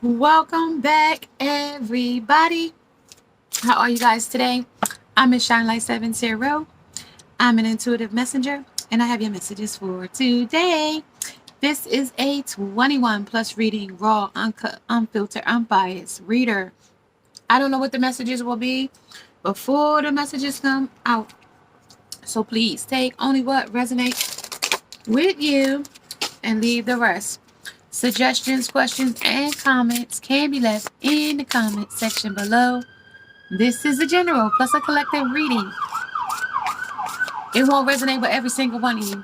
Welcome back, everybody. How are you guys today? I'm Miss Shine Light 70. I'm an intuitive messenger, and I have your messages for today. This is a 21 plus reading, raw, uncut, unfiltered, unbiased reader. I don't know what the messages will be before the messages come out. So please take only what resonates with you and leave the rest. Suggestions, questions, and comments can be left in the comment section below. This is a general plus a collective reading. It won't resonate with every single one of you.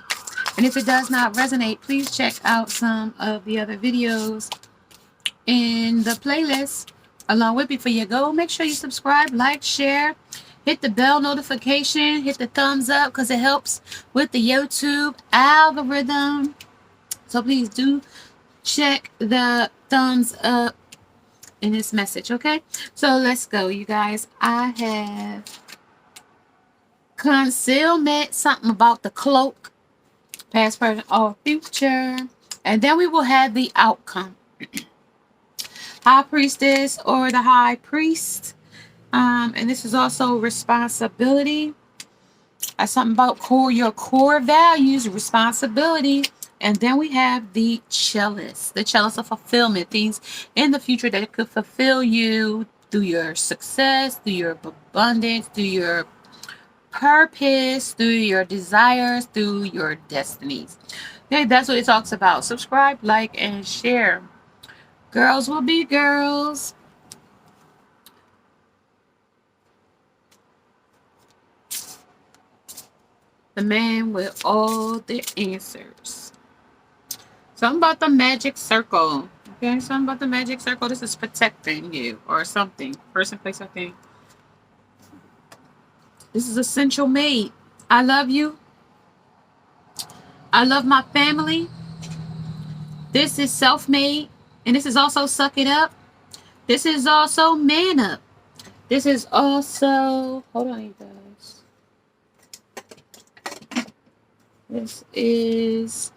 And if it does not resonate, please check out some of the other videos in the playlist along with Before You Go. Make sure you subscribe, like, share, hit the bell notification, hit the thumbs up because it helps with the YouTube algorithm. So please do check the thumbs up in this message, okay? So let's go, you guys. I have concealment, something about the cloak, past, present, or future. And then we will have the outcome. High priestess or the high priest. And this is also responsibility. Something about your core values, responsibility. And then we have the chalice of fulfillment, things in the future that could fulfill you through your success, through your abundance, through your purpose, through your desires, through your destinies. Okay, that's what it talks about. Subscribe, like, and share. Girls will be girls. The man with all the answers. Something about the magic circle. Okay, something about the magic circle. This is protecting you or something. Person, place, or thing. This is essential made. I love you. I love my family. This is self-made. And this is also suck it up. This is also man up. This is also... Hold on, you guys. This is...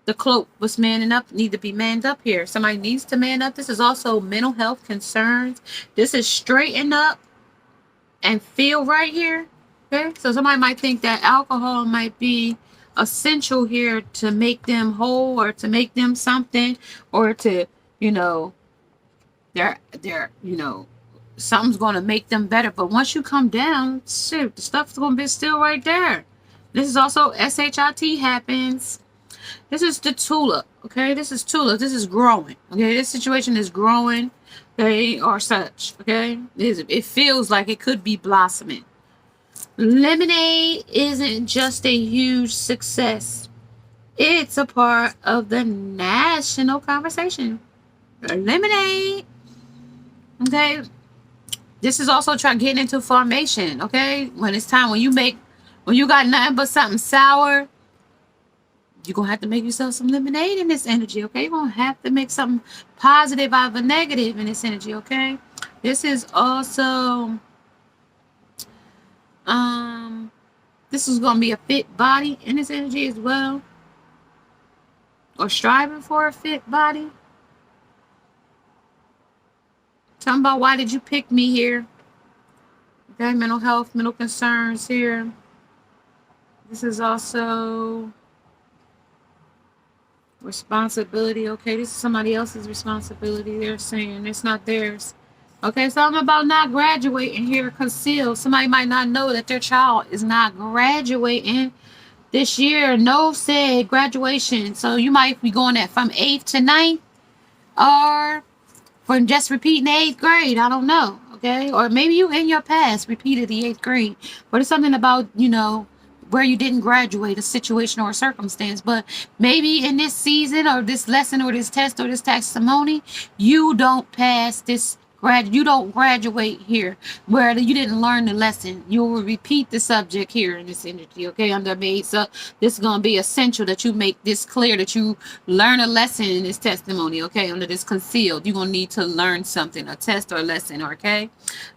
The cloak was manning up, need to be manned up here. Somebody needs to man up. This is also mental health concerns. This is straighten up and feel right here. Okay, so somebody might think that alcohol might be essential here to make them whole or to make them something or to, they're something's going to make them better. But once you come down, shoot, the stuff's going to be still right there. This is also SHIT happens. This is the tulip, okay? This is tulip. This is growing, okay? This situation is growing, okay, or such, okay? It feels like it could be blossoming. Lemonade isn't just a huge success. It's a part of the national conversation. Lemonade, okay? This is also getting into formation, okay? When it's time, when you got nothing but something sour, you're going to have to make yourself some lemonade in this energy, okay? You're going to have to make something positive out of a negative in this energy, okay? This is also, this is going to be a fit body in this energy as well. Or striving for a fit body. Tell me about why did you pick me here? Okay, mental health, mental concerns here. This is also... responsibility, okay? This is somebody else's responsibility. They're saying it's not theirs. Okay, something about not graduating here, concealed. Somebody might not know that their child is not graduating this year. No said graduation. So you might be going at from 8th to 9th or from just repeating the 8th grade. I don't know, okay? Or maybe you in your past repeated the 8th grade. But it's something about, where you didn't graduate, a situation or a circumstance. But maybe in this season or this lesson or this test or this testimony, you don't pass this you don't graduate here where you didn't learn the lesson. You will repeat the subject here in this energy, okay, under made. So this is going to be essential that you make this clear, that you learn a lesson in this testimony, okay, under this concealed. You're going to need to learn something, a test or a lesson, okay?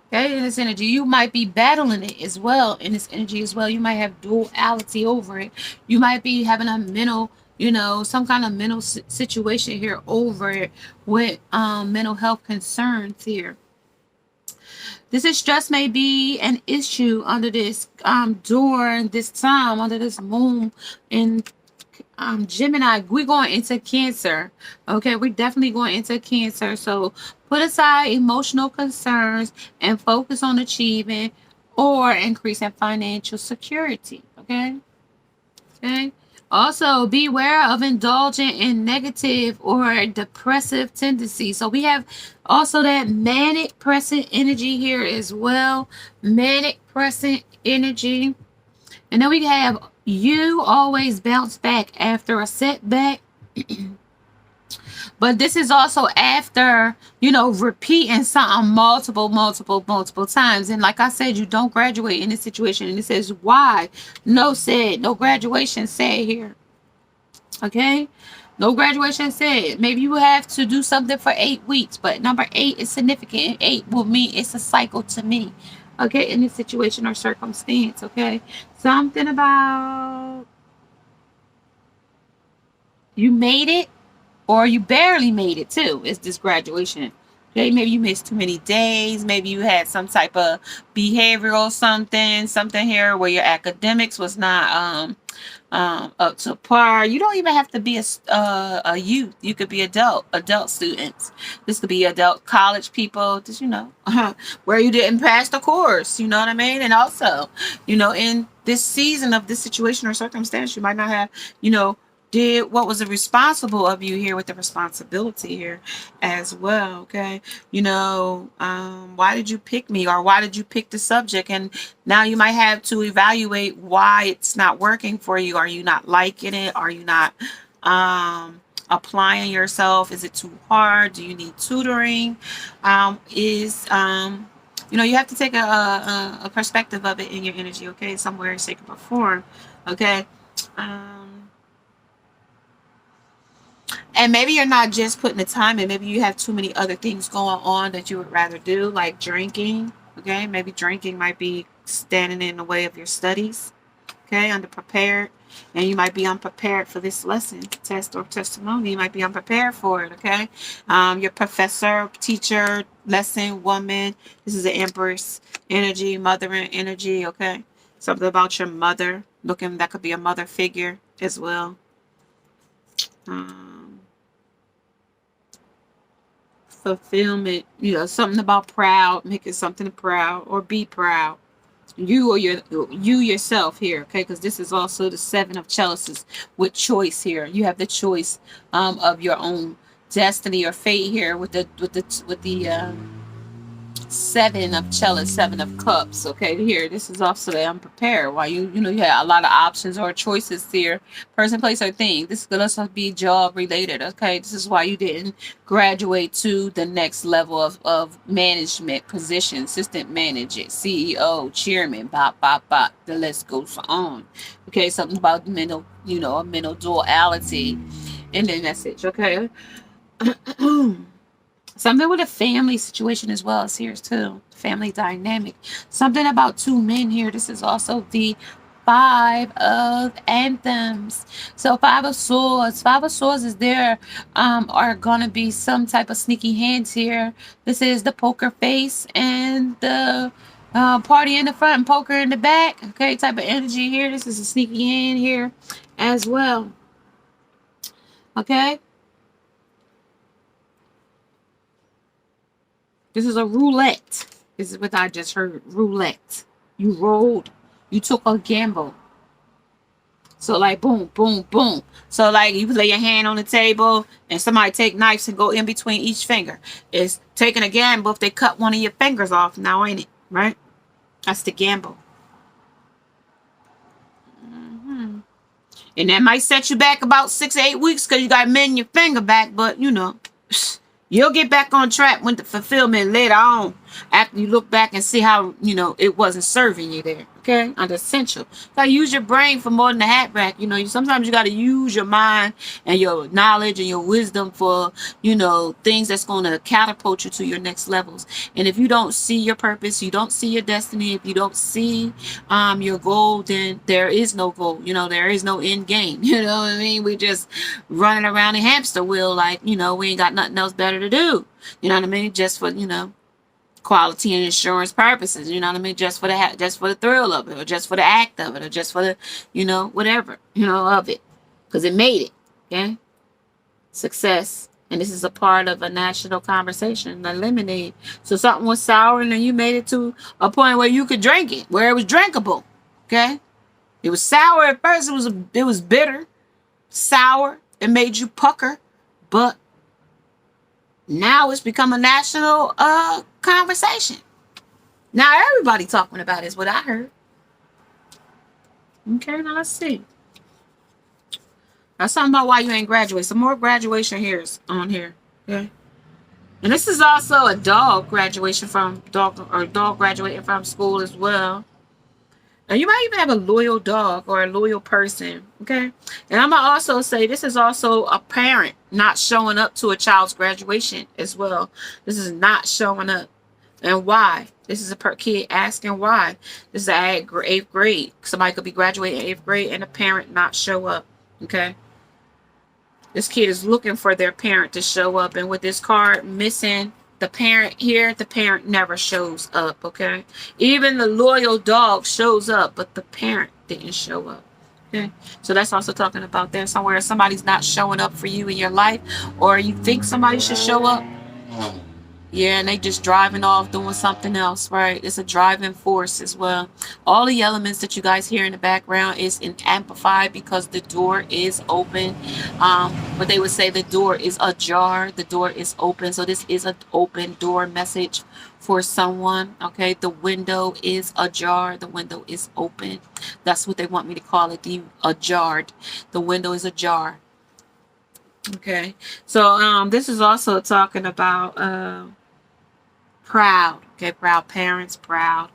Okay, in this energy, you might be battling it as well. In this energy as well, you might have duality over it. You might be having a mental, some kind of mental situation here over it with mental health concerns here. This is stress may be an issue under this during this time under this moon in Gemini. We're going into Cancer. Okay, we're definitely going into Cancer. So put aside emotional concerns and focus on achieving or increasing financial security. Okay. Also, beware of indulging in negative or depressive tendencies. So we have also that manic present energy here as well. Manic present energy. And then we have you always bounce back after a setback. But this is also after, repeating something multiple times. And like I said, you don't graduate in this situation. And it says why? No graduation said here. Okay? No graduation said. Maybe you have to do something for 8 weeks, but number 8 is significant. And 8 will mean it's a cycle to me. Okay? In this situation or circumstance. Okay? Something about you made it. Or you barely made it too. It's this graduation. Okay, maybe you missed too many days. Maybe you had some type of behavioral something here where your academics was not up to par. You don't even have to be a youth. You could be adult students. This could be adult college people. Just where you didn't pass the course. You know what I mean? And also, in this season of this situation or circumstance, you might not have did what was responsible of you here with the responsibility here as well. Okay, why did you pick me, or why did you pick the subject? And now you might have to evaluate why it's not working for you. Are you not liking it? Are you not applying yourself? Is it too hard? Do you need tutoring? You have to take a perspective of it in your energy. Okay, somewhere, shape, or form. Okay. And maybe you're not just putting the time in. Maybe you have too many other things going on that you would rather do, like drinking. Okay, maybe drinking might be standing in the way of your studies. Okay, underprepared. And you might be unprepared for this lesson, test, or testimony. You might be unprepared for it. Okay, your professor, teacher, lesson, woman. This is the Empress energy, mothering energy. Okay, something about your mother. That could be a mother figure as well. Fulfillment, something about proud, making something proud, or be proud. You yourself here, okay? Because this is also the 7 of chalices with choice here. You have the choice of your own destiny or fate here with the 7 of chalice, 7 of cups. Okay, here this is also the unprepared. Why you have a lot of options or choices here, person, place, or thing. This could also be job related. Okay, this is why you didn't graduate to the next level of management position, assistant manager, CEO, chairman, bop. The list goes on. Okay, something about mental, a mental duality in the message. Okay. Something with a family situation as well as here too. Family dynamic. Something about 2 men here. This is also the 5 of anthems. So 5 of swords. 5 of swords is there. Are gonna be some type of sneaky hands here. This is the poker face and the party in the front and poker in the back. Okay, type of energy here. This is a sneaky hand here as well. Okay. This is a roulette. This is what I just heard. Roulette. You rolled. You took a gamble. So like boom, boom, boom. So like you lay your hand on the table and somebody take knives and go in between each finger. It's taking a gamble if they cut one of your fingers off now, ain't it? Right? That's the gamble. And that might set you back about 6 or 8 weeks because you got to mend your finger back. But, you'll get back on track with the fulfillment later on after you look back and see how, it wasn't serving you there. Okay, under essential. You gotta use your brain for more than a hat rack. You know, sometimes you gotta use your mind and your knowledge and your wisdom for, you know, things that's gonna catapult you to your next levels. And if you don't see your purpose, you don't see your destiny, if you don't see your goal, then there is no goal. You know, there is no end game. You know what I mean? We just running around a hamster wheel like, you know, we ain't got nothing else better to do. You know what I mean? Just for, you know, quality and insurance purposes, you know what I mean? Just for the thrill of it, or just for the act of it, or just for the, you know, whatever, you know, of it, because it made it. Okay, success, and this is a part of a national conversation. A lemonade. So something was sour, and then you made it to a point where you could drink it, where it was drinkable. Okay, it was sour at first. It was bitter, sour. It made you pucker, but now it's become a national conversation. Now everybody talking about it is what I heard. Okay, now let's see. That's something about why you ain't graduate. Some more graduation here is on here. Okay. And this is also a dog graduation from dog graduating from school as well. And you might even have a loyal dog or a loyal person, okay? And I'm going to also say this is also a parent not showing up to a child's graduation as well. This is not showing up. And why? This is a kid asking why. This is at 8th grade. Somebody could be graduating 8th grade and a parent not show up, okay? This kid is looking for their parent to show up. And with this card missing the parent here, the parent never shows up, okay? Even the loyal dog shows up, but the parent didn't show up, okay? So that's also talking about there somewhere somebody's not showing up for you in your life, or you think somebody should show up. Yeah, and they just driving off doing something else, right? It's a driving force as well. All the elements that you guys hear in the background is amplified because the door is open. But they would say the door is ajar. The door is open. So this is an open door message for someone, okay? The window is ajar. The window is open. That's what they want me to call it, the ajar. The window is ajar. Okay, so this is also talking about proud, okay? Proud parents, proud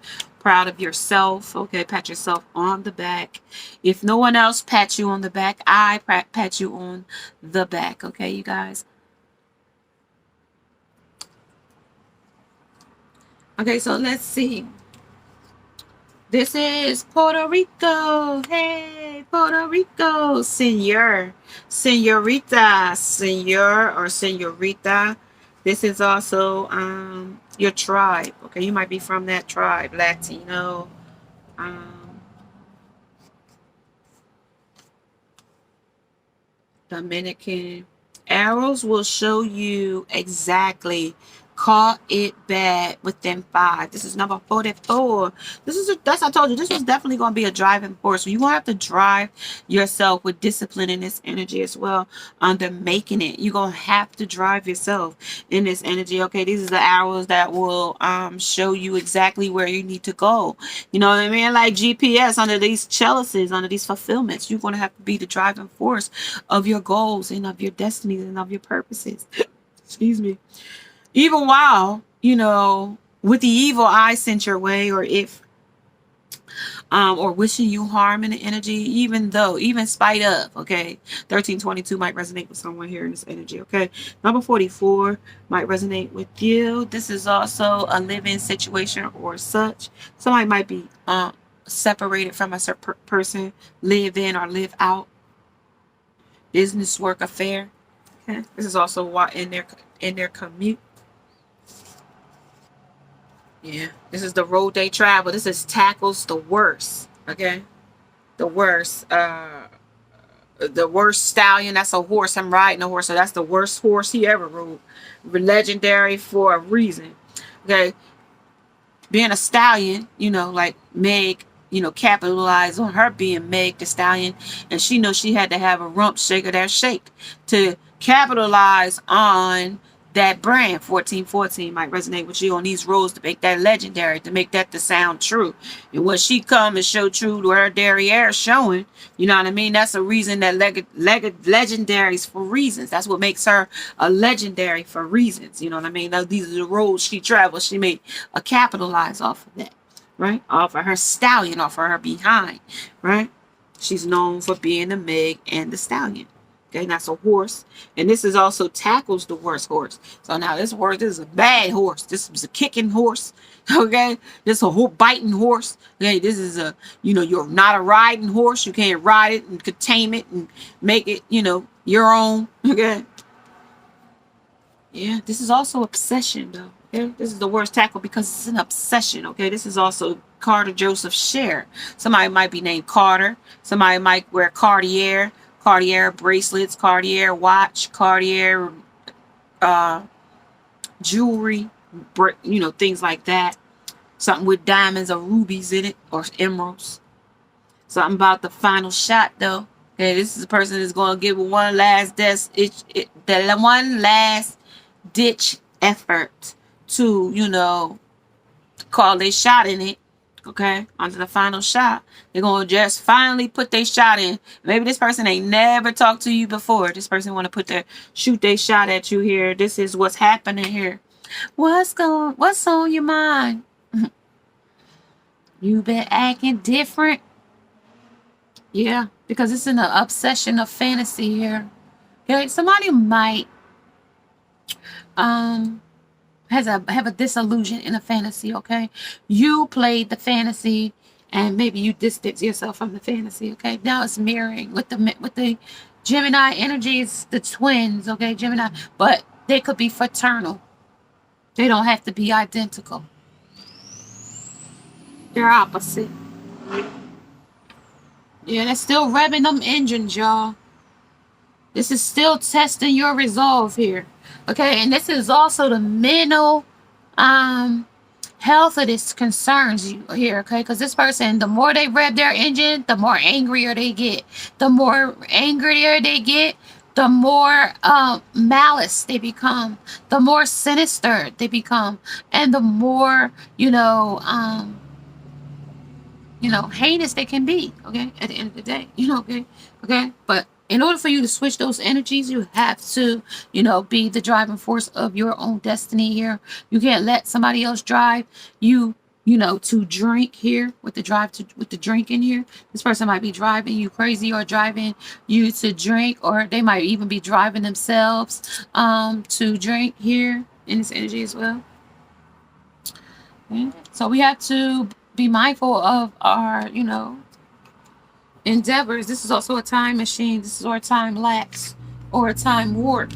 of yourself, okay? Pat yourself on the back. If no one else pats you on the back, I pat you on the back, okay, you guys? Okay, so let's see. This is Puerto Rico. Hey, Puerto Rico. Señor, señorita, señor, or señorita. This is also your tribe. Okay, you might be from that tribe, Latino. Dominican. Arrows will show you exactly. Caught it bad within 5. This is number 44. That's I told you, this is definitely going to be a driving force. So you're going to have to drive yourself with discipline in this energy as well. Under making it, you're going to have to drive yourself in this energy. Okay, these are the arrows that will show you exactly where you need to go. You know what I mean? Like GPS under these chalices, under these fulfillments. You're going to have to be the driving force of your goals and of your destinies and of your purposes. Excuse me. Even while, you know, with the evil eye sent your way, or if, or wishing you harm in the energy, even spite of, okay, 1322 might resonate with someone here in this energy, okay. Number 44 might resonate with you. This is also a living situation or such. Somebody might be separated from a certain person, live in or live out, business, work, affair. Okay, this is also what in their commute. Yeah, this is the road they travel. This is tackles the worst. Okay, the worst stallion. That's a horse. I'm riding a horse, so that's the worst horse he ever rode. Legendary for a reason. Okay, being a stallion, you know, like Meg, you know, capitalized on her being Meg the Stallion, and she knows she had to have a rump shaker that shaked to capitalize on that brand. 1414 might resonate with you on these roads to make that legendary, to make that to sound true. And when she come and show true to her derriere showing, you know what I mean? That's a reason that legendaries for reasons. That's what makes her a legendary for reasons. You know what I mean? Now, these are the roads she travels. She made a capitalize off of that. right? Off of her stallion, off of her behind, right? She's known for being the Meg and the stallion. Okay, that's a horse. And this is also tackles the worst horse. So now this is a bad horse. This is a kicking horse. Okay, this is a biting horse. Okay, this is a, you're not a riding horse. You can't ride it and could tame it and make it, your own. Okay. Yeah, this is also obsession though. Okay, this is the worst tackle because it's an obsession. Okay, this is also Carter Joseph Share. Somebody might be named Carter. Somebody might wear Cartier bracelets, Cartier watch, Cartier jewelry, things like that. Something with diamonds or rubies in it or emeralds. Something about the final shot though. Okay, this is a person that's going to give one last ditch effort to, call their shot in it. Okay, onto the final shot. They're going to just finally put their shot in. Maybe this person ain't never talked to you before. This person want to shoot their shot at you here. This is what's happening here. What's on your mind? You been acting different. Yeah, because it's in an obsession of fantasy here. Okay, somebody might have a disillusion in a fantasy. Okay, you played the fantasy and maybe you distance yourself from the fantasy. Okay, now it's mirroring with the Gemini energies, the twins. Okay, Gemini, but they could be fraternal. They don't have to be identical. They're opposite. Yeah, they're still revving them engines, y'all. This is still testing your resolve here. Okay, and this is also the mental health of this concerns you here, okay? Because this person, the more they rev their engine, the more angrier they get. The more angrier they get, the more malice they become. The more sinister they become. And the more, heinous they can be, okay, at the end of the day, okay, but in order for you to switch those energies, you have to, be the driving force of your own destiny here. You can't let somebody else drive you, to drink here with the drink in here. This person might be driving you crazy or driving you to drink, or they might even be driving themselves to drink here in this energy as well. Okay. So we have to be mindful of our, endeavors. This is also a time machine. This is our time lapse or a time warp.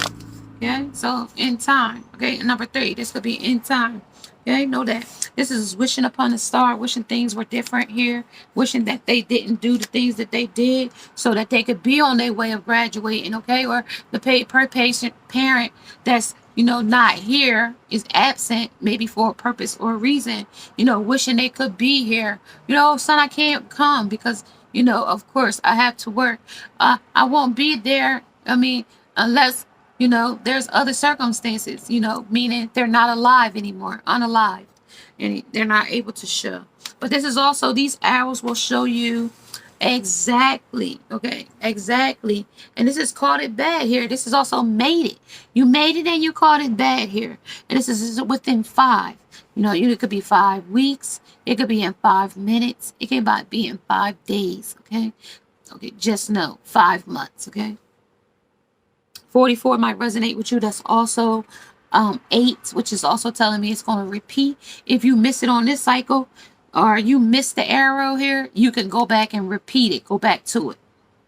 Okay, so in time. Okay, and number 3, this could be in time. Okay, know that. This is wishing upon a star, wishing things were different here, wishing that they didn't do the things that they did so that they could be on their way of graduating. Okay, or the patient parent that's not here is absent, maybe for a purpose or a reason, wishing they could be here. Son, I can't come because, of course I have to work. I won't be there. I mean, unless, there's other circumstances, meaning they're not alive anymore, unalive, and they're not able to show. But this is also, these arrows will show you exactly, okay, exactly. And this is called it bad here. This is also made it. You made it and you called it bad here. And this is within 5. It could be 5 weeks. It could be in 5 minutes. It can be in 5 days, okay? Okay, just know 5 months, okay? 44 might resonate with you. That's also 8, which is also telling me it's going to repeat. If you miss it on this cycle, or you missed the arrow here, you can go back and repeat it. Go back to it.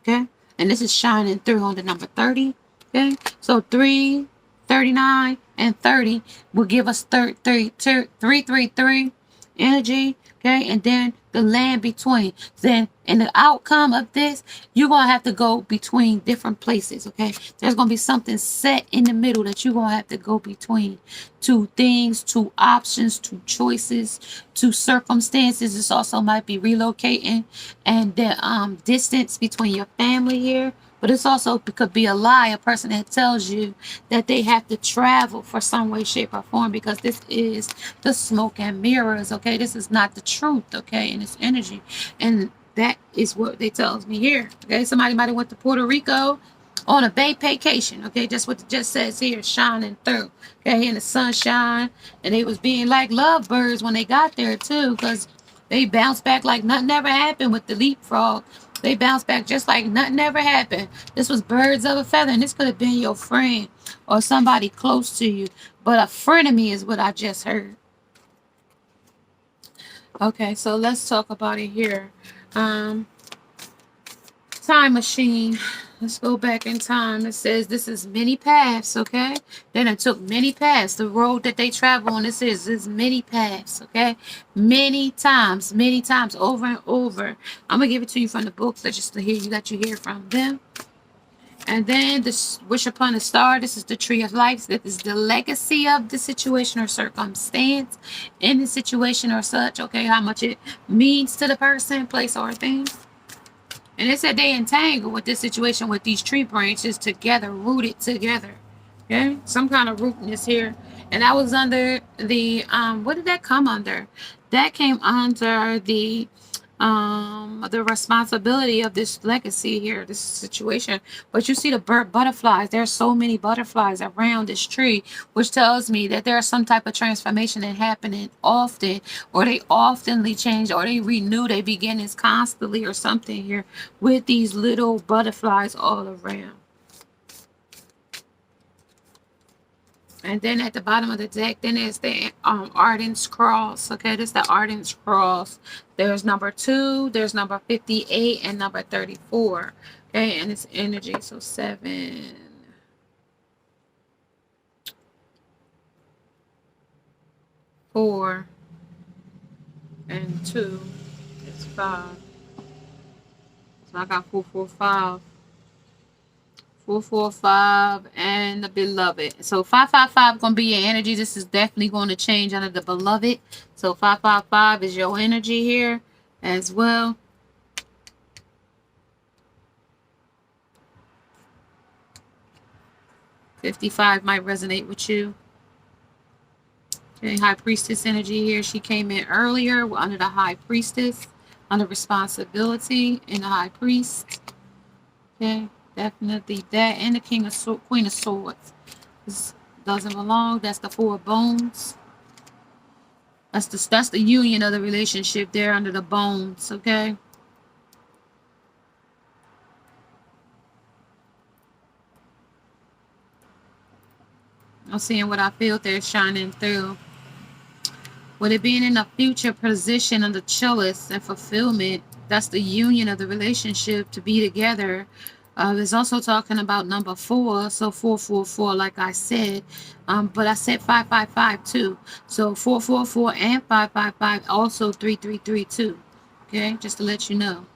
Okay? And this is shining through on the number 30. Okay? So 3, 39, and 30 will give us 333 energy. Okay? And then the land between. Then in the outcome of this, you're going to have to go between different places. Okay? There's going to be something set in the middle that you're going to have to go between. 2 things, 2 options, 2 choices, 2 circumstances. This also might be relocating and the distance between your family here. But it's also could be a lie, a person that tells you that they have to travel for some way, shape, or form, because this is the smoke and mirrors, okay? This is not the truth, okay, in this energy. And that is what they tells me here, okay? Somebody might have went to Puerto Rico on a vacation, okay? Just what it just says here, shining through, okay? In the sunshine, and they was being like lovebirds when they got there, too, because They bounce back like nothing ever happened with the leapfrog. They bounce back just like nothing ever happened. This was birds of a feather, and this could have been your friend or somebody close to you. But a frenemy is what I just heard. Okay, so let's talk about it here. Time machine. Let's go back in time. It says this is many paths, okay? Then it took many paths. The road that they travel on, this is many paths, okay? Many times, over and over. I'm gonna give it to you from the books that just to hear you that you hear from them. And then this wish upon a star. This is the tree of life. This is the legacy of the situation or circumstance in the situation or such, okay? How much it means to the person, place, or thing. And it said they entangled with this situation with these tree branches together, rooted together. Okay, some kind of rootness here. And that was under the what did that come under? That came under the responsibility of this legacy here, this situation. But you see the butterflies. There's so many butterflies around this tree, which tells me that there's some type of transformation that happening often, or they oftenly change, or they renew their beginnings constantly, or something here with these little butterflies all around. And then at the bottom of the deck, then there's the Ardent's Cross. Okay, this is the Ardent's Cross. There's number 2, there's number 58, and number 34. Okay, and it's energy. So 7, 4, and 2 is 5. So I got 445. 445 and the beloved. So 555 gonna be your energy. This is definitely going to change under the beloved. So 555 is your energy here as well. $55 might resonate with you. Okay, High Priestess energy here. She came in earlier under the High Priestess, under responsibility in the High Priest. Okay. Definitely that, and the Queen of Swords. This doesn't belong. That's the 4 bones. That's the union of the relationship there under the bones. Okay. I'm seeing what I feel there shining through. With it being in a future position of the chalice and fulfillment, that's the union of the relationship to be together. It's also talking about number 4, so 444, like I said, but I said 555 too. So 444 and 555, also 3332. Okay, just to let you know,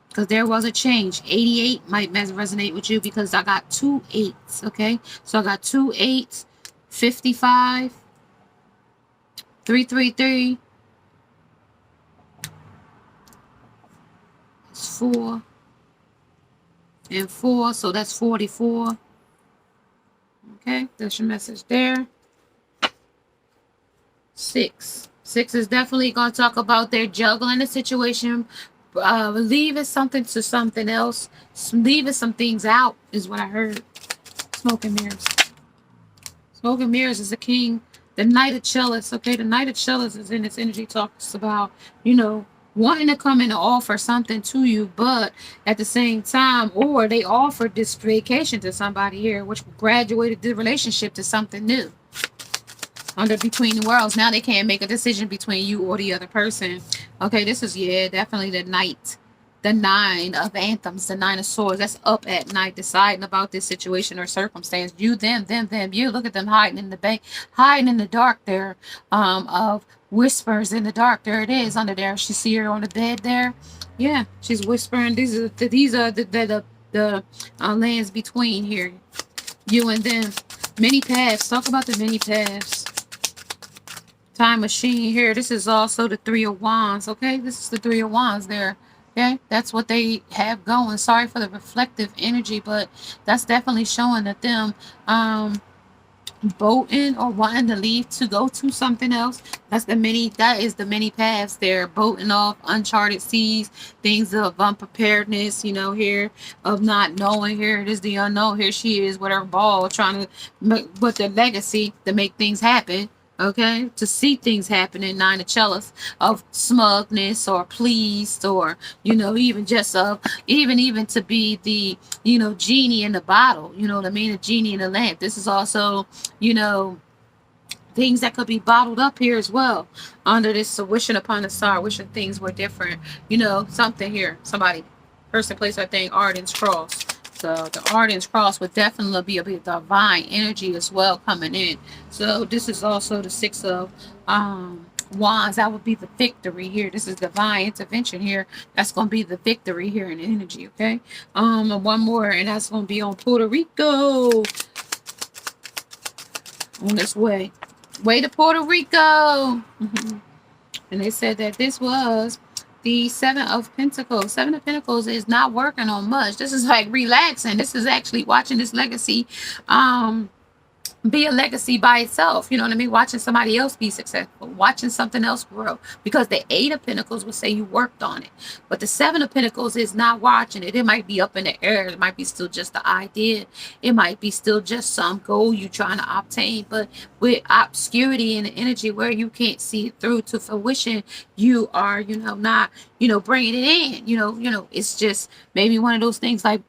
because there was a change. 88 might resonate with you because I got 2 8s. Okay, so I got 2 8s, 55, 333. It's 4. And 4, so that's 44. Okay, that's your message there. 6 is definitely going to talk about their juggling the situation, leaving something to something else, leaving some things out is what I heard. Smoke and mirrors. Smoke and mirrors is the king. The Knight of Chalice. Okay, the Knight of Chalice is in its energy, talks about, you know, wanting to come in and offer something to you, but at the same time, or they offered this vacation to somebody here, which graduated the relationship to something new. Under Between the Worlds, now they can't make a decision between you or the other person. Okay, this is, yeah, definitely the Knight. The 9 of Anthems, the 9 of Swords. That's up at night, deciding about this situation or circumstance. You, them. You look at them hiding in the bank, hiding in the dark there, of whispers in the dark. There it is under there. She see her on the bed there. Yeah, she's whispering. These are the lands between here. You and them. Many paths. Talk about the many paths. Time machine here. This is also the 3 of Wands. Okay, this is the 3 of Wands there. Okay, that's what they have going. Sorry for the reflective energy, but that's definitely showing that them boating or wanting to leave to go to something else. That is the many paths there, boating off uncharted seas, things of unpreparedness, you know, here of not knowing. Here it is, the unknown. Here she is with her ball trying to with the legacy to make things happen. Okay, to see things happening, nine of chalice of smugness or pleased, or even just of even to be the genie in the bottle. You know what I mean? A genie in the lamp. This is also you know things that could be bottled up here as well under this wishing upon a star, wishing things were different. Something here. Somebody, person, place, or thing, Arden's cross. So the Arden's cross would definitely be a bit divine energy as well coming in. So this is also the six of wands. That would be the victory here. This is divine intervention here. That's going to be the victory here in energy. Okay. And one more, and that's going to be on Puerto Rico on this way to Puerto Rico. And they said that this was the Seven of Pentacles. Seven of Pentacles is not working on much. This is like relaxing. This is actually watching this legacy be a legacy by itself. You know what I mean? Watching somebody else be successful, watching something else grow. Because the Eight of Pentacles would say you worked on it. But the Seven of Pentacles is not watching it. It might be up in the air. It might be still just the idea. It might be still just some goal you're trying to obtain. But with obscurity and the energy where you can't see it through to fruition, you are, not, bringing it in. It's just maybe one of those things like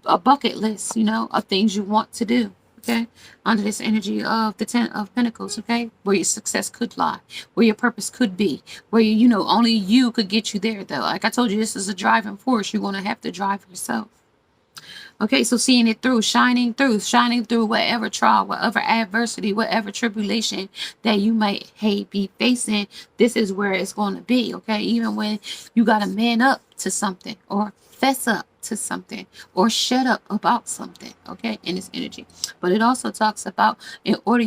a bucket list, of things you want to do. Okay, under this energy of the Ten of Pentacles, okay, where your success could lie, where your purpose could be, where only you could get you there. Though, like I told you, this is a driving force. You're gonna have to drive yourself. Okay, so seeing it through, shining through whatever trial, whatever adversity, whatever tribulation that you might be facing, this is where it's going to be. Okay, even when you got to man up to something or fess up to something or shut up about something, okay, in this energy. But it also talks about in order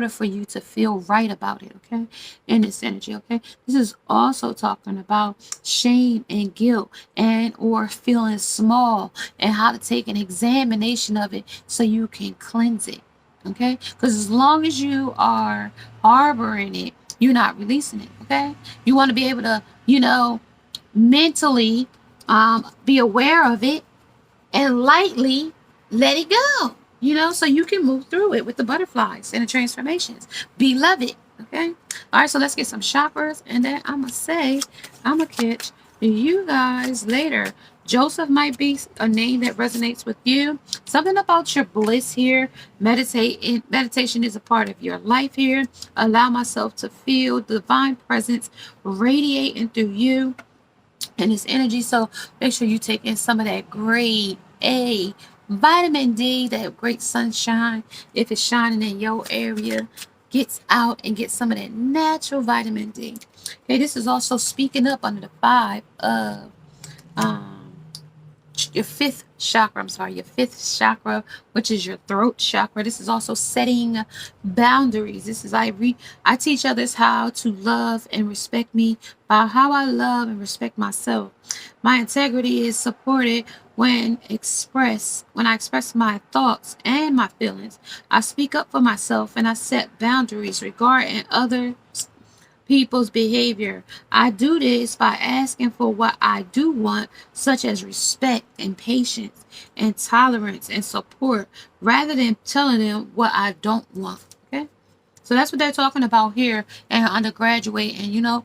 for you to feel right about it, okay, in this energy. Okay, this is also talking about shame and guilt and or feeling small, and how to take an examination of it so you can cleanse it. Okay, because as long as you are harboring it, you're not releasing it. Okay, you want to be able to mentally be aware of it and lightly let it go, so you can move through it with the butterflies and the transformations. Beloved, okay? All right, so let's get some chakras, and then I'm going to catch you guys later. Joseph might be a name that resonates with you. Something about your bliss here. Meditation is a part of your life here. Allow myself to feel divine presence radiating through you and this energy. So make sure you take in some of that grade A vitamin D, that great sunshine. If it's shining in your area, gets out and get some of that natural vitamin D. Okay, this is also speaking up under the five of your fifth chakra, which is your throat chakra. This is also setting boundaries. This is I teach others how to love and respect me by how I love and respect myself. My integrity is supported when I express my thoughts and my feelings. I speak up for myself and I set boundaries regarding other people's behavior. I do this by asking for what I do want, such as respect and patience and tolerance and support, rather than telling them what I don't want. Okay, so that's what they're talking about here, and undergraduate, and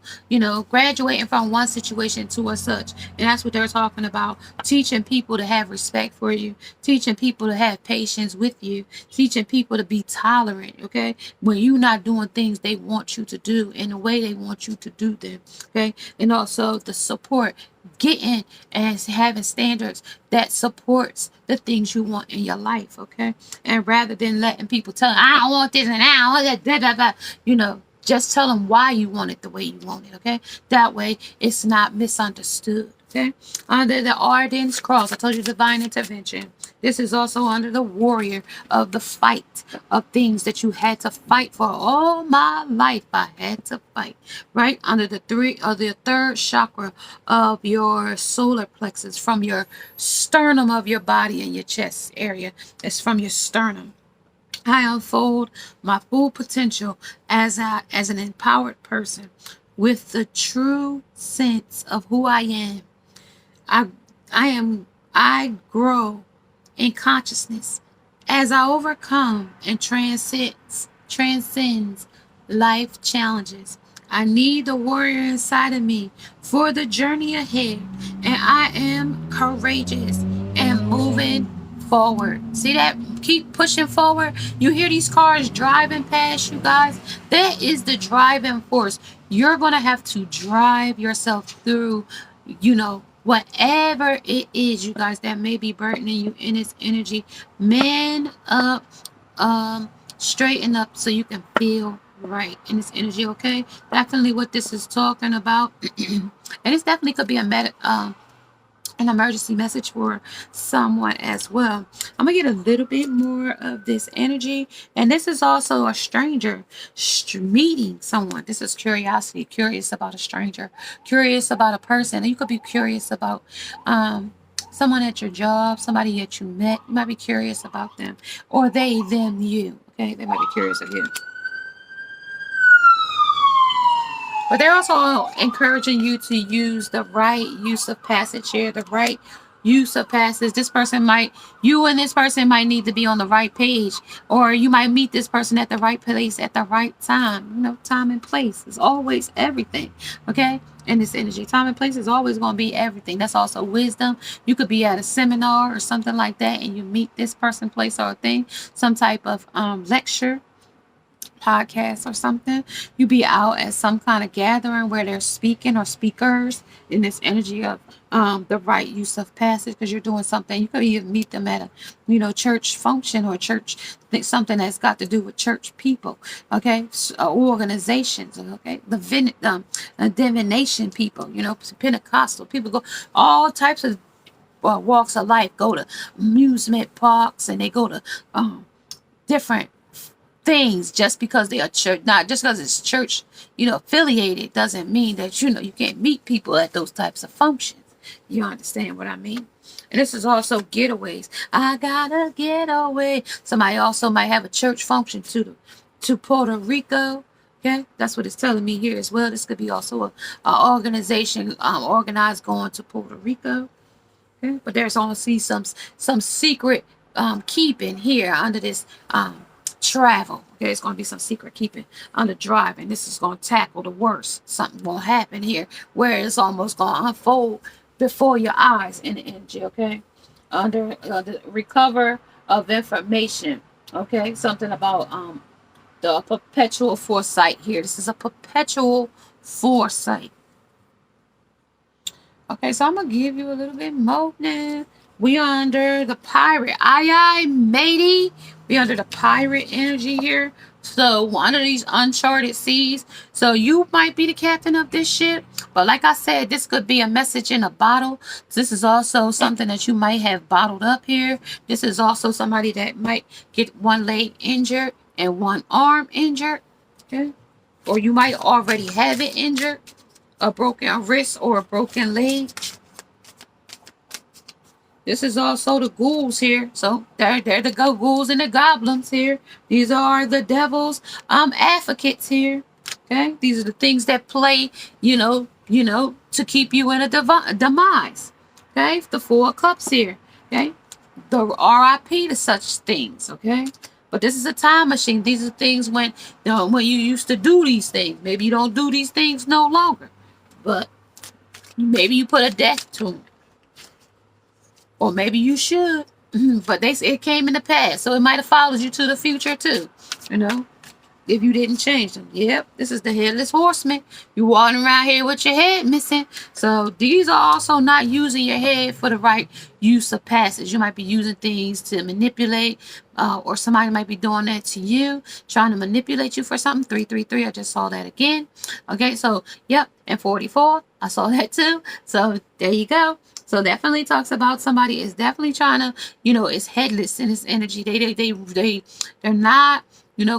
graduating from one situation to a such, and that's what they're talking about. Teaching people to have respect for you, teaching people to have patience with you, teaching people to be tolerant. Okay, when you're not doing things they want you to do in the way they want you to do them. Okay, and also the support, getting and having standards that supports the things you want in your life. Okay, and rather than letting people tell them, I don't want this and I don't want that, blah, blah, blah, just tell them why you want it the way you want it. Okay, that way it's not misunderstood. Okay, under the Arden's cross, I told you divine intervention. This is also under the warrior of the fight of things that you had to fight for. All my life I had to fight. Right under the third chakra of your solar plexus, from your sternum of your body and your chest area. It's from your sternum. I unfold my full potential as an empowered person with the true sense of who I am. I grow in consciousness as I overcome and transcends life challenges. I need the warrior inside of me for the journey ahead, and I am courageous and moving forward. See that? Keep pushing forward. You hear these cars driving past you guys? That is the driving force. You're going to have to drive yourself through, whatever it is, you guys, that may be burdening you in its energy. Man up, straighten up so you can feel right in this energy. Okay, definitely what this is talking about. And this definitely could be an emergency message for someone as well. I'm gonna get a little bit more of this energy, and this is also a stranger meeting someone. This is curiosity, curious about a stranger, curious about a person. And you could be curious about someone at your job, somebody that you met. You might be curious about them, or they, them, you. Okay, they might be curious of you. But they're also encouraging you to use the right use of passage here, the right use of passage. You and this person might need to be on the right page, or you might meet this person at the right place at the right time. Time and place is always everything, okay? In this energy, time and place is always going to be everything. That's also wisdom. You could be at a seminar or something like that, and you meet this person, place, or thing, some type of lecture, podcast or something. You be out at some kind of gathering where they're speaking or speakers in this energy of the right use of passage, because you're doing something. You could even meet them at a church function or church something that's got to do with church people, okay, organizations, okay, divination people, Pentecostal people, go all types of walks of life, go to amusement parks, and they go to different things. Just because they are church, not just because it's church, affiliated, doesn't mean that you can't meet people at those types of functions. You understand what I mean? And this is also getaways. I gotta get away. Somebody also might have a church function to Puerto Rico. Okay, that's what it's telling me here as well. This could be also a organization organized going to Puerto Rico. Okay, but there's also some secret keeping here under this travel. Okay, it's going to be some secret keeping under driving. This is going to tackle the worst. Something will happen here where it's almost going to unfold before your eyes in the energy. Okay, under the recover of information. Okay, something about the perpetual foresight here. This is a perpetual foresight. Okay, so I'm gonna give you a little bit more now. We are under the pirate. Aye, matey. We under the pirate energy here. So under these uncharted seas. So you might be the captain of this ship. But like I said, this could be a message in a bottle. This is also something that you might have bottled up here. This is also somebody that might get one leg injured and one arm injured. Okay. Or you might already have it injured. A broken wrist or a broken leg. This is also the ghouls here. So they're the ghouls and the goblins here. These are the devil's advocates here. Okay, these are the things that play, to keep you in a demise. Okay, the Four of Cups here. Okay, the RIP to such things. Okay, but this is a time machine. These are things when you used to do these things. Maybe you don't do these things no longer, but maybe you put a death to them. Or maybe you should. But it came in the past. So it might have followed you to the future too. If you didn't change them. Yep. This is the headless horseman. You walking around here with your head missing. So these are also not using your head for the right use of passage. You might be using things to manipulate. Or somebody might be doing that to you. Trying to manipulate you for something. 333. I just saw that again. Okay. So, yep. And 44. I saw that too. So there you go. So definitely talks about somebody is definitely trying to, is headless in his energy. They're not,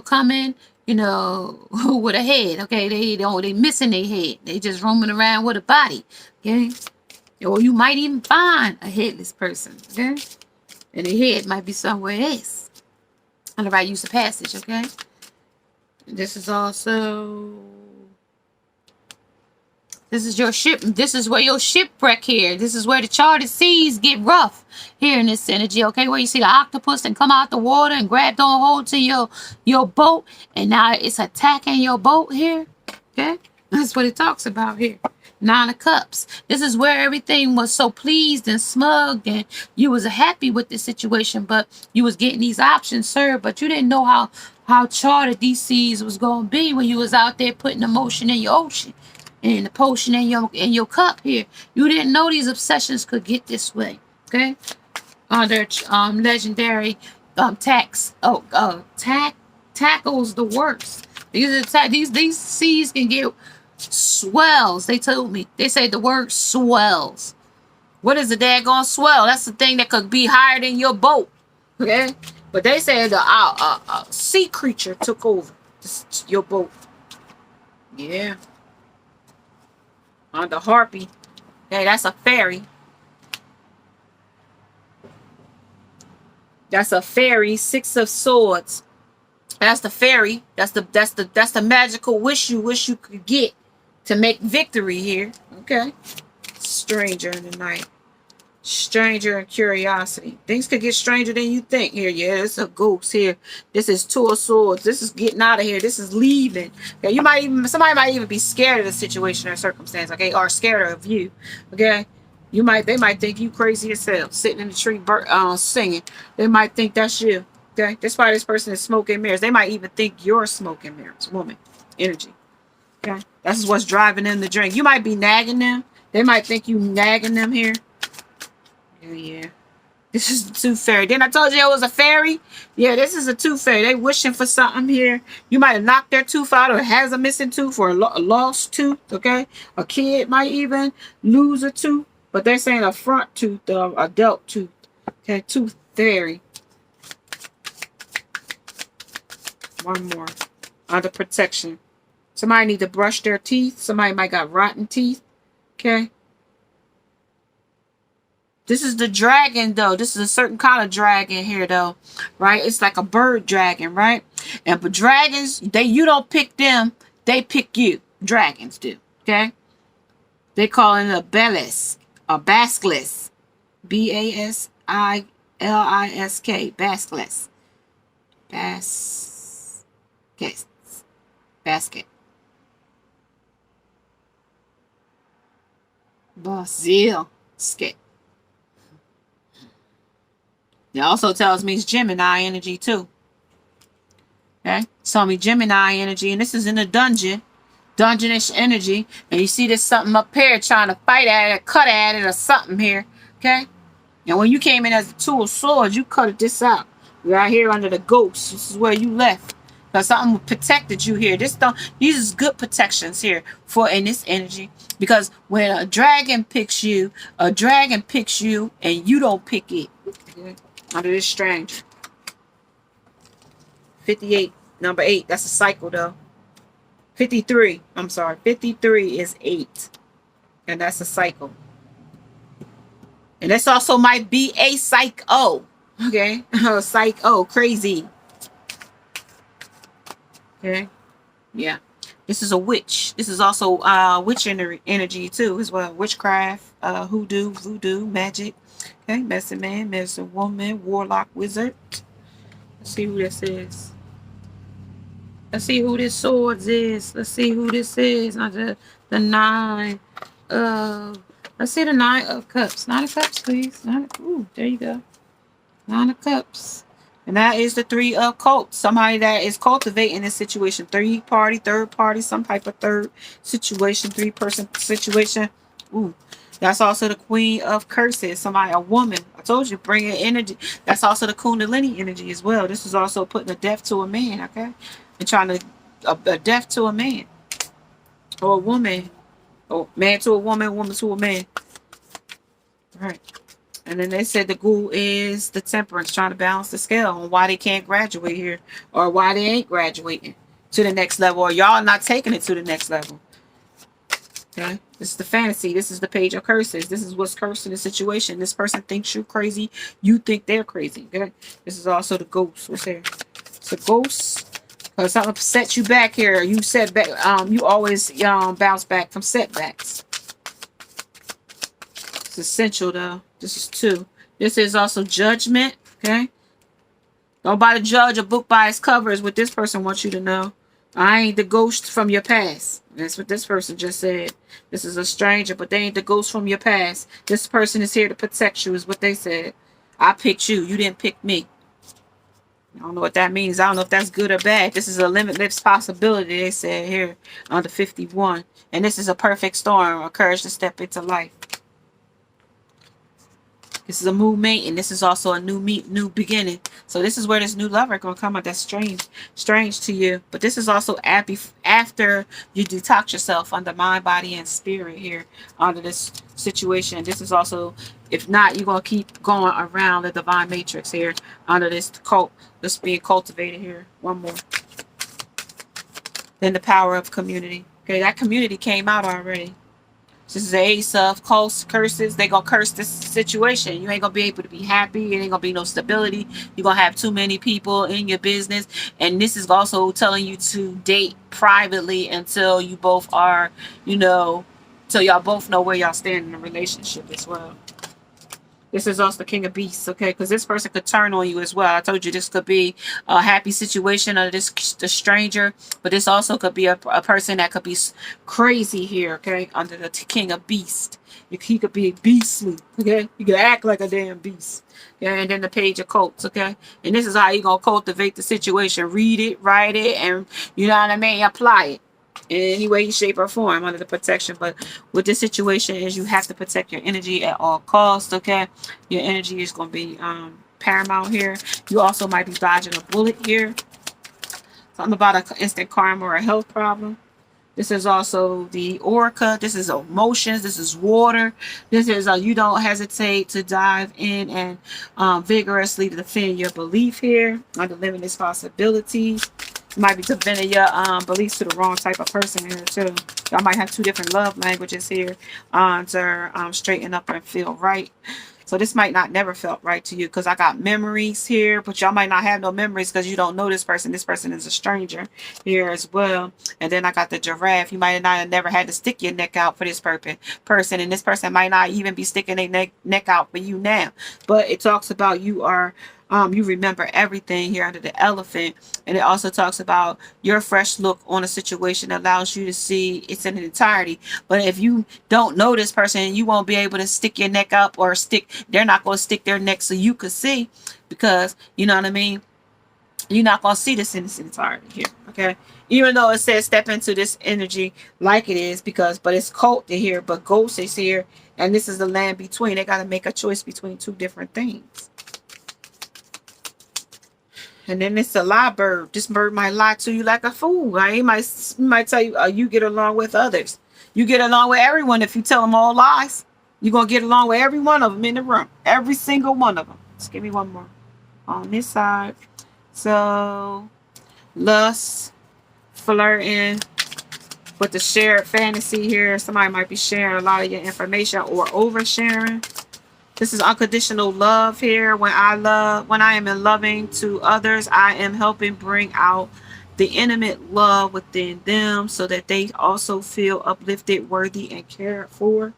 coming, with a head. Okay, they missing their head. They just roaming around with a body. Okay, or you might even find a headless person. Okay, and their head might be somewhere else. On the right use of passage. Okay, this is also This is your ship. This is where your shipwreck here. This is where the charted seas get rough here in this energy. Okay, where you see the octopus and come out the water and grab on hold to your boat, and now it's attacking your boat here. Okay, that's what it talks about here. Nine of Cups. This is where everything was so pleased and smug, and you was happy with the situation, but you was getting these options, sir. But you didn't know how charted these seas was gonna be when you was out there putting emotion in your ocean. And the potion in your cup here. You didn't know these obsessions could get this way. Okay? Under legendary tackles the worst. These seas can get swells. They told me. They say the word swells. What is a daggone swell? That's the thing that could be higher than your boat. Okay? But they said a sea creature took over your boat. Yeah. On the harpy. Hey, that's a fairy. That's a fairy. 6 of Swords. That's the fairy. That's the magical wish you could get to make victory here. Okay. Stranger in the night. Stranger and curiosity. Things could get stranger than you think here. Yeah, it's a ghost here. This is 2 of Swords. This is getting out of here. This is leaving. Okay, somebody might even be scared of the situation or circumstance. Okay, or scared of you. Okay, they might think you crazy as hell, sitting in the tree, singing. They might think that's you. Okay, that's why this person is smoking mirrors. They might even think you're smoking mirrors. Woman, energy. Okay, that's what's driving them to drink. You might be nagging them. They might think you nagging them here. Yeah, this is the tooth fairy. Then I told you it was a fairy. Yeah, this is a tooth fairy. They wishing for something here. You might have knocked their tooth out, or has a missing tooth, or a lost tooth. Okay, a kid might even lose a tooth, but they're saying a front tooth, a adult tooth. Okay, tooth fairy. One more under protection. Somebody need to brush their teeth. Somebody might got rotten teeth. Okay. This is the dragon, though. This is a certain kind of dragon here, though. Right? It's like a bird dragon, right? And but dragons, you don't pick them. They pick you. Dragons do. Okay? They call it a Belis. A Basilisk. Basilisk. Basilisk. Basket. Basil. Skit. It also tells me it's Gemini energy too. Okay? Tell me Gemini energy, and this is in the dungeonish energy, and you see there's something up here trying to fight at it, cut at it, or something here. Okay? And when you came in as the 2 of Swords, you cut this out. Right here under the ghost. This is where you left. Because something protected you here. These is good protections here for in this energy. Because when a dragon picks you and you don't pick it. Okay? Under this strange. 58. Number 8. That's a cycle though. 53. I'm sorry. 53 is 8. And that's a cycle. And this also might be a psycho. Okay. Psycho. Crazy. Okay. Yeah. This is a witch. This is also witch energy too as well. Witchcraft, hoodoo, voodoo, magic. Okay, medicine man, medicine woman, warlock, wizard. Let's see who this is. Let's see who this swords is. Let's see who this is. Not the 9 of. Let's see the 9 of cups. 9 of cups, please. Ooh, there you go. 9 of cups. And that is the 3 of cups. Somebody that is cultivating this situation. 3rd party, some type of third situation, 3-person situation. Ooh. That's also the Queen of Curses. Somebody, a woman. I told you, bringing energy. That's also the Kundalini energy as well. This is also putting a death to a man, okay? And trying to, a death to a man. Or a woman. Or man to a woman to a man. All right. And then they said the ghoul is the temperance, trying to balance the scale on why they can't graduate here. Or why they ain't graduating to the next level. Or y'all not taking it to the next level. Okay, this is the fantasy. This is the Page of Curses. This is what's cursing the situation. This person thinks you're crazy. You think they're crazy. Okay, this is also the ghost. What's there? It's a ghost. Or something set you back here. You set back. You always bounce back from setbacks. It's essential though. This is 2. This is also judgment. Okay. Nobody judge a book by its cover is what this person wants you to know. I ain't the ghost from your past. That's what this person just said. This is a stranger, but they ain't the ghost from your past. This person is here to protect you is what they said. I picked you. You didn't pick me. I don't know what that means. I don't know if that's good or bad. This is a limitless possibility, they said here under 51. And this is a perfect storm, a courage to step into life. This is a movement, and this is also a new beginning. So this is where this new lover gonna come out. That's strange to you. But this is also after you detox yourself under mind, body, and spirit here under this situation. This is also, if not, you're gonna keep going around the divine matrix here under this cult that's being cultivated here. One more. Then the power of community. Okay, that community came out already. This is the ace of curses. They gonna curse this situation. You ain't gonna be able to be happy. It ain't gonna be no stability. You're gonna have too many people in your business. And this is also telling you to date privately until you both are, till y'all both know where y'all stand in a relationship as well. This is also the King of Beasts, okay? Because this person could turn on you as well. I told you this could be a happy situation or the stranger, but this also could be a person that could be crazy here, okay? Under the King of Beasts. He could be beastly, okay? He could act like a damn beast. Okay? And then the Page of Cups, okay? And this is how you're going to cultivate the situation. Read it, write it, and, you know what I mean, apply it. In any way, shape, or form under the protection. But with this situation is you have to protect your energy at all costs, okay? Your energy is going to be paramount here. You also might be dodging a bullet here. Something about an instant karma or a health problem. This is also the Orca. This is emotions. This is water. This is you don't hesitate to dive in and vigorously defend your belief here under limitless possibilities. Might be defending your beliefs to the wrong type of person here too. Y'all might have 2 different love languages here to straighten up and feel right. So this might not never felt right to you because I got memories here, but y'all might not have no memories because you don't know this person. This person is a stranger here as well. And then I got the giraffe. You might not have never had to stick your neck out for this person, and this person might not even be sticking their neck out for you now. But it talks about you are you remember everything here under the elephant. And it also talks about your fresh look on a situation allows you to see it's in entirety. But if you don't know this person, you won't be able to stick your neck up or they're not going to stick their neck so you could see, because you know what I mean, you're not going to see this in its entirety here, okay? Even though it says step into this energy like it is, but it's cult here, but ghost is here, and this is the land between. They got to make a choice between 2 different things. And then it's a lie bird. This bird might lie to you like a fool. Right? He might tell you, you get along with others. You get along with everyone if you tell them all lies. You're going to get along with every one of them in the room. Every single one of them. Just give me one more. On this side. So, lust, flirting, with the shared fantasy here. Somebody might be sharing a lot of your information or oversharing. This is unconditional love here. When I am in loving to others, I am helping bring out the intimate love within them so that they also feel uplifted, worthy, and cared for.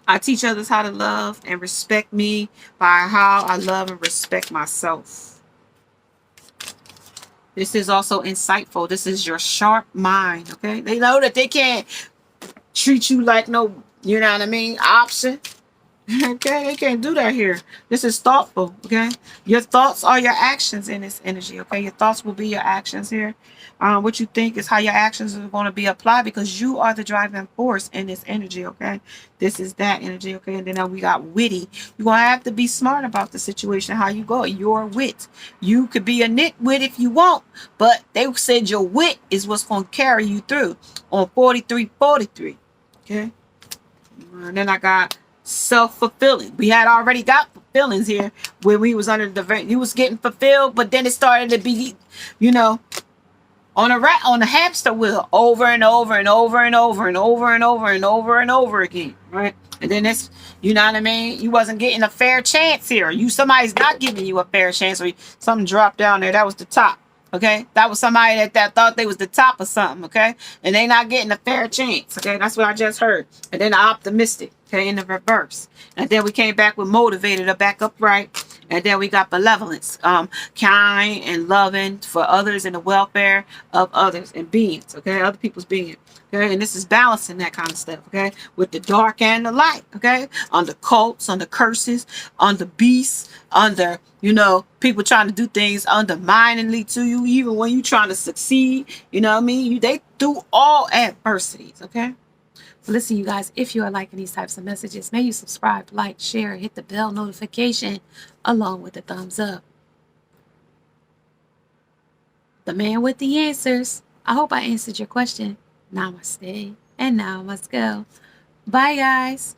I teach others how to love and respect me by how I love and respect myself. This is also insightful. This is your sharp mind, okay? They know that they can't treat you like no, you know what I mean, option. Okay, they can't do that here. This is thoughtful, okay? Your thoughts are your actions in this energy, okay? Your thoughts will be your actions here. What you think is how your actions are going to be applied, because you are the driving force in this energy, okay? This is that energy, okay? And then we got witty. You're going to have to be smart about the situation, how you go. Your wit. You could be a nitwit if you want, but they said your wit is what's going to carry you through on 4343, okay? And then I got self-fulfilling. We had already got fulfillings here when we was under the you was getting fulfilled, but then it started to be, you know, on a hamster wheel over and over and over and over and over and over and over and over again, right? And then it's, you know what I mean, you wasn't getting a fair chance here. Somebody's not giving you a fair chance, or something dropped down there. That was the top. Okay, that was somebody that thought they was the top of something. Okay, and they not getting a fair chance. Okay, that's what I just heard. And then the optimistic. Okay, in the reverse. And then we came back with motivated or back upright. And then we got benevolence, kind and loving for others and the welfare of others and beings. Okay, other people's beings. Okay, and this is balancing that kind of stuff. Okay, with the dark and the light. Okay, on the cults, on the curses, on the beasts, under people trying to do things underminingly to you, even when you trying to succeed. You know what I mean? They through all adversities. Okay. So listen, you guys, if you are liking these types of messages, may you subscribe, like, share, hit the bell notification along with the thumbs up. The man with the answers. I hope I answered your question. Namaste. And now I must go. Bye, guys.